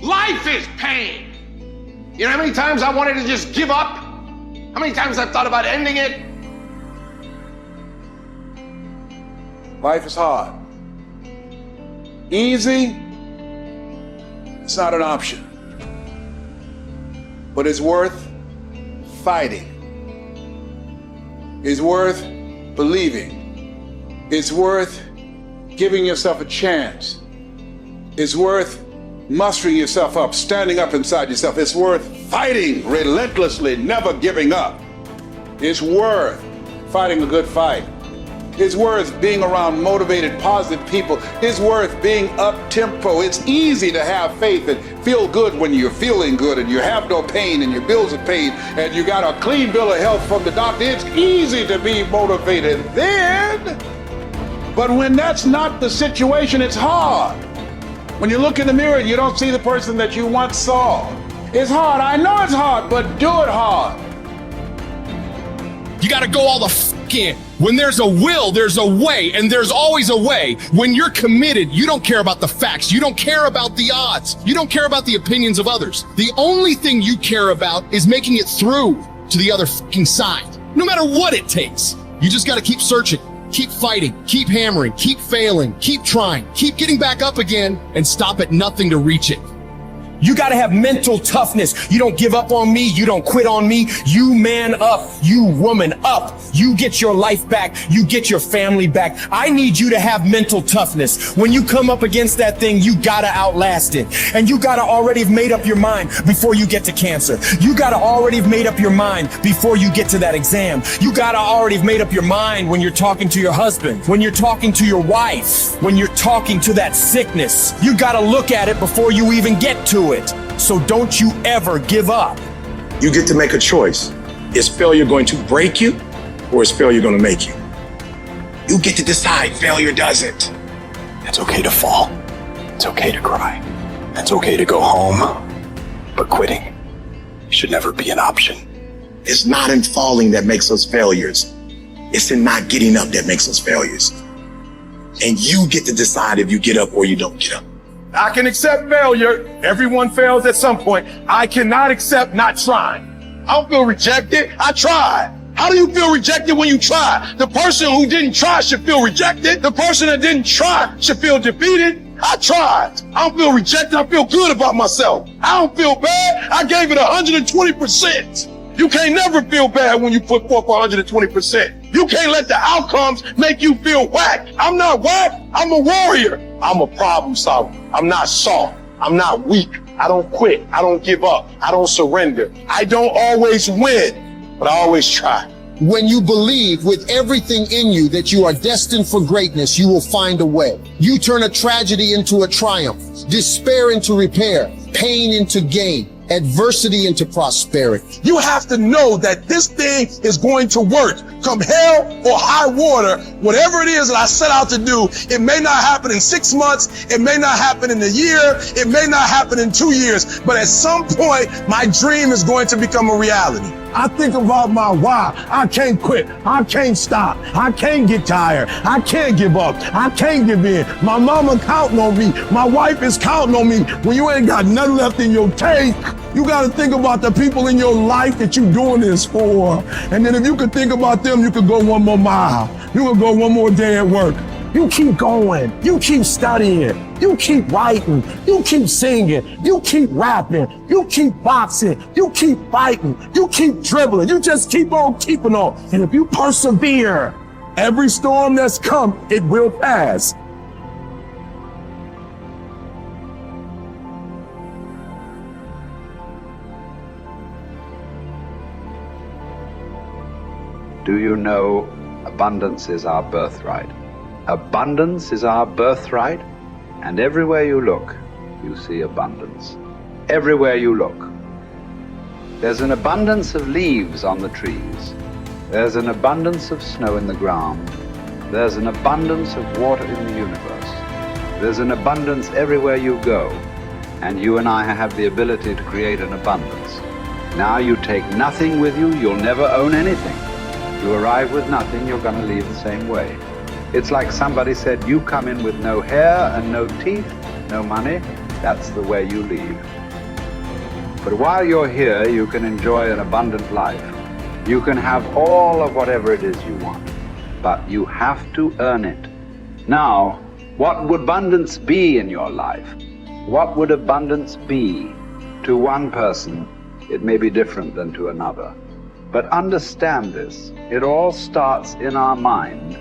Life is pain. You know how many times I wanted to just give up? How many times I've thought about ending it? Life is hard. Easy, it's not an option. But it's worth fighting. It's worth believing. It's worth giving yourself a chance. It's worth mustering yourself up, standing up inside yourself. It's worth fighting relentlessly, never giving up. It's worth fighting a good fight. It's worth being around motivated, positive people. It's worth being up-tempo. It's easy to have faith and feel good when you're feeling good and you have no pain and your bills are paid and you got a clean bill of health from the doctor. It's easy to be motivated then. But when that's not the situation, it's hard. When you look in the mirror and you don't see the person that you once saw. It's hard. I know it's hard, but do it hard. You got to go all the f in. When there's a will, there's a way, and there's always a way. When you're committed, you don't care about the facts. You don't care about the odds. You don't care about the opinions of others. The only thing you care about is making it through to the other f***ing side. No matter what it takes. You just got to keep searching, keep fighting, keep hammering, keep failing, keep trying, keep getting back up again, and stop at nothing to reach it. You gotta have mental toughness. You don't give up on me. You don't quit on me. You man up. You woman up. You get your life back. You get your family back. I need you to have mental toughness. When you come up against that thing, you gotta outlast it. And you gotta already have made up your mind before you get to cancer. You gotta already have made up your mind before you get to that exam. You gotta already have made up your mind when you're talking to your husband, when you're talking to your wife, when you're talking to that sickness. You gotta look at it before you even get to it. So don't you ever give up. You get to make a choice. Is failure going to break you or is failure going to make you? You get to decide. Failure doesn't. It's okay to fall. It's okay to cry. It's okay to go home. But quitting should never be an option. It's not in falling that makes us failures. It's in not getting up that makes us failures. And you get to decide if you get up or you don't get up. I can accept failure. Everyone fails at some point. I cannot accept not trying. I don't feel rejected. I tried. How do you feel rejected when you try? The person who didn't try should feel rejected. The person that didn't try should feel defeated. I tried. I don't feel rejected. I feel good about myself. I don't feel bad. I gave it 120%. You can't never feel bad when you put forth 120%. You can't let the outcomes make you feel whack. I'm not whack. I'm a warrior. I'm a problem solver. I'm not soft. I'm not weak. I don't quit. I don't give up. I don't surrender. I don't always win, but I always try. When you believe with everything in you that you are destined for greatness, you will find a way. You turn a tragedy into a triumph, despair into repair, pain into gain, adversity into prosperity. You have to know that this thing is going to work. Come hell or high water, whatever it is that I set out to do, it may not happen in 6 months, it may not happen in a year, it may not happen in 2 years, but at some point, my dream is going to become a reality. I think about my why. I can't quit. I can't stop. I can't get tired. I can't give up. I can't give in. My mama counting on me. My wife is counting on me. When you ain't got nothing left in your tank, you got to think about the people in your life that you're doing this for. And then if you could think about them, you could go one more mile. You could go one more day at work. You keep going. You keep studying. You keep writing. You keep singing. You keep rapping. You keep boxing. You keep fighting. You keep dribbling. You just keep on keeping on. And if you persevere, every storm that's come, it will pass. Do you know abundance is our birthright? Abundance is our birthright, and everywhere you look, you see abundance. Everywhere you look. There's an abundance of leaves on the trees. There's an abundance of snow in the ground. There's an abundance of water in the universe. There's an abundance everywhere you go, and you and I have the ability to create an abundance. Now you take nothing with you, you'll never own anything. You arrive with nothing, you're going to leave the same way. It's like somebody said, you come in with no hair and no teeth, no money, that's the way you leave. But while you're here, you can enjoy an abundant life. You can have all of whatever it is you want, but you have to earn it. Now, what would abundance be in your life? What would abundance be? To one person, it may be different than to another. But understand this, it all starts in our mind.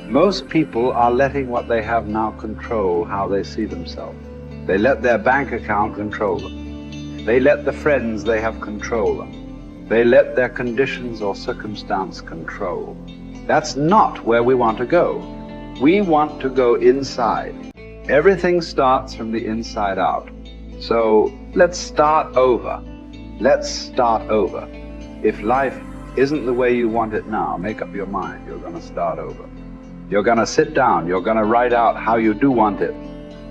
Most people are letting what they have now control how they see themselves. They let their bank account control them. They let the friends they have control them. They let their conditions or circumstance control. That's not where we want to go. We want to go inside. Everything starts from the inside out. So let's start over. Let's start over. If life isn't the way you want it now, make up your mind. You're going to start over. You're going to sit down. You're going to write out how you do want it.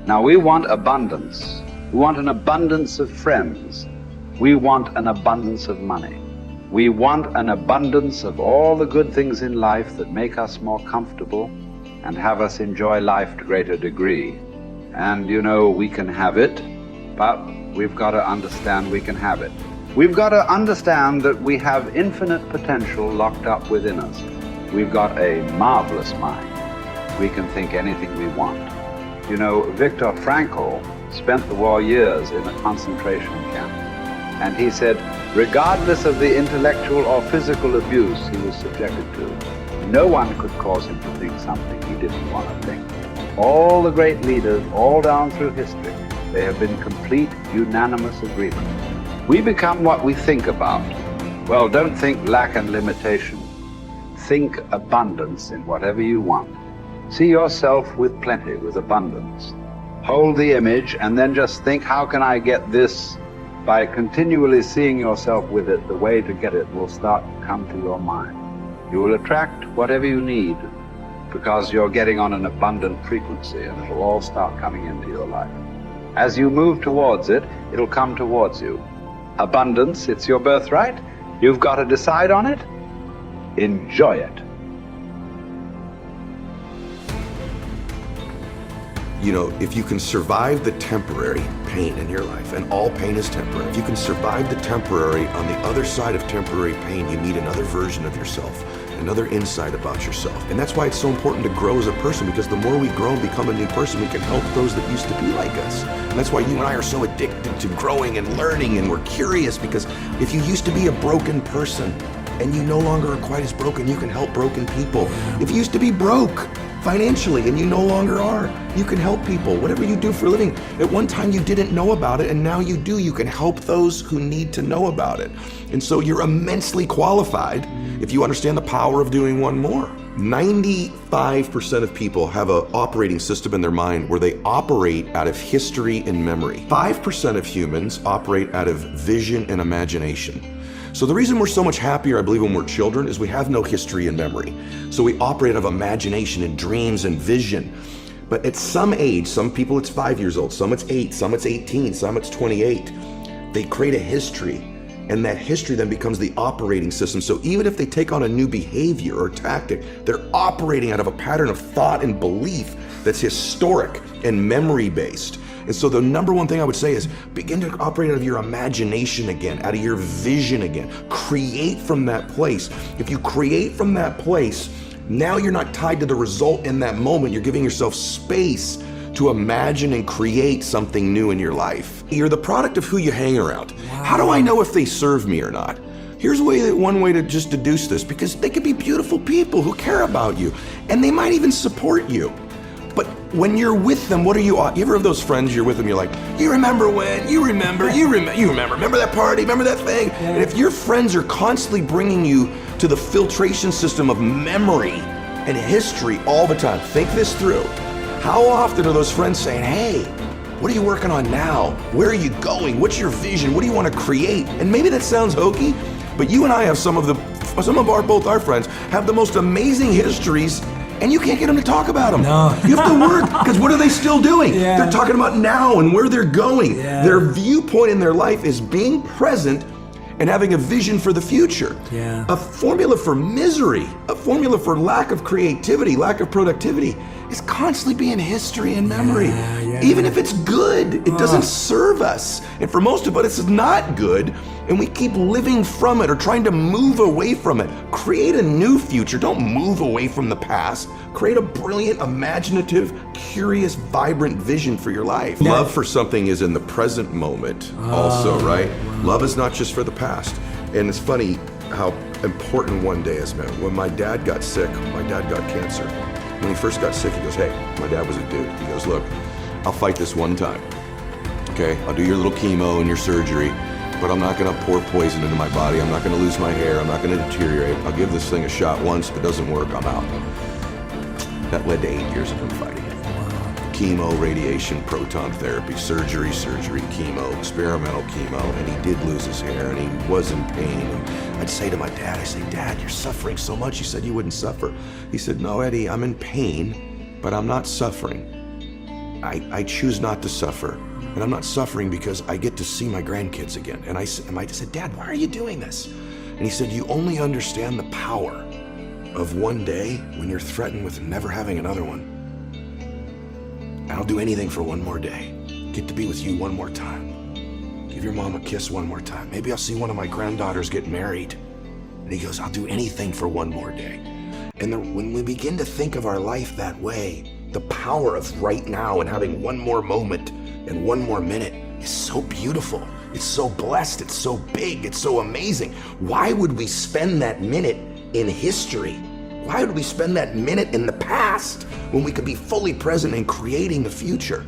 Now, we want abundance. We want an abundance of friends. We want an abundance of money. We want an abundance of all the good things in life that make us more comfortable and have us enjoy life to a greater degree. And you know, we can have it, but we've got to understand we can have it. We've got to understand that we have infinite potential locked up within us. We've got a marvelous mind. We can think anything we want. You know, Viktor Frankl spent the war years in a concentration camp. And he said, regardless of the intellectual or physical abuse he was subjected to, no one could cause him to think something he didn't want to think. All the great leaders, all down through history, they have been complete, unanimous agreement. We become what we think about. Well, don't think lack and limitation. Think abundance in whatever you want. See yourself with plenty, with abundance. Hold the image and then just think, how can I get this? By continually seeing yourself with it, the way to get it will start to come to your mind. You will attract whatever you need because you're getting on an abundant frequency and it'll all start coming into your life. As you move towards it, it'll come towards you. Abundance, it's your birthright. You've got to decide on it. Enjoy it. You know, if you can survive the temporary pain in your life, and all pain is temporary, if you can survive the temporary, on the other side of temporary pain, you meet another version of yourself, another insight about yourself. And that's why it's so important to grow as a person, because the more we grow and become a new person, we can help those that used to be like us. And that's why you and I are so addicted to growing and learning, and we're curious, because if you used to be a broken person and you no longer are quite as broken, you can help broken people. If you used to be broke financially and you no longer are, you can help people. Whatever you do for a living, at one time you didn't know about it and now you do. You can help those who need to know about it. And so you're immensely qualified if you understand the power of doing one more. 95% of people have an operating system in their mind where they operate out of history and memory. 5% of humans operate out of vision and imagination. So the reason we're so much happier, I believe, when we're children is we have no history and memory. So we operate out of imagination and dreams and vision. But at some age, some people it's 5 years old, some it's 8, some it's 18, some it's 28. They create a history, and that history then becomes the operating system. So even if they take on a new behavior or tactic, they're operating out of a pattern of thought and belief that's historic and memory-based. And so the number one thing I would say is begin to operate out of your imagination again, out of your vision again. Create from that place. If you create from that place, now you're not tied to the result in that moment. You're giving yourself space to imagine and create something new in your life. You're the product of who you hang around. Wow. How do I know if they serve me or not? Here's one way to just deduce this, because they could be beautiful people who care about you, and they might even support you. But when you're with them, what are you ever have those friends you're with them, you're like, you remember when, you remember that party, remember that thing? Yeah. And if your friends are constantly bringing you to the filtration system of memory and history all the time, think this through. How often are those friends saying, hey, what are you working on now? Where are you going? What's your vision? What do you want to create? And maybe that sounds hokey, but you and I have both our friends have the most amazing histories, and you can't get them to talk about them. No. You have to work, because what are they still doing? Yeah. They're talking about now and where they're going. Yeah. Their viewpoint in their life is being present and having a vision for the future. Yeah. A formula for misery, a formula for lack of creativity, lack of productivity, is constantly being history and memory. Even if it's good, it doesn't serve us. And for most of us, it's not good. And we keep living from it or trying to move away from it. Create a new future. Don't move away from the past. Create a brilliant, imaginative, curious, vibrant vision for your life. Love for something is in the present moment also, right? Love is not just for the past. And it's funny how important one day is, man. When my dad got sick, my dad got cancer. When he first got sick, he goes, hey, my dad was a dude. He goes, look, I'll fight this one time. Okay, I'll do your little chemo and your surgery, but I'm not gonna pour poison into my body. I'm not gonna lose my hair. I'm not gonna deteriorate. I'll give this thing a shot once. If it doesn't work, I'm out. That led to 8 years of him fighting it. Chemo, radiation, proton therapy, surgery, chemo, experimental chemo, and he did lose his hair and he was in pain. And I'd say to my dad, Dad, you're suffering so much. You said you wouldn't suffer. He said, no, Eddie, I'm in pain, but I'm not suffering. I choose not to suffer. And I'm not suffering because I get to see my grandkids again. And I said, Dad, why are you doing this? And he said, you only understand the power of one day when you're threatened with never having another one. I'll do anything for one more day. Get to be with you one more time. Give your mom a kiss one more time. Maybe I'll see one of my granddaughters get married. And he goes, I'll do anything for one more day. And when we begin to think of our life that way, the power of right now and having one more moment and one more minute is so beautiful. It's so blessed. It's so big. It's so amazing. Why would we spend that minute in history? Why would we spend that minute in the past when we could be fully present and creating the future?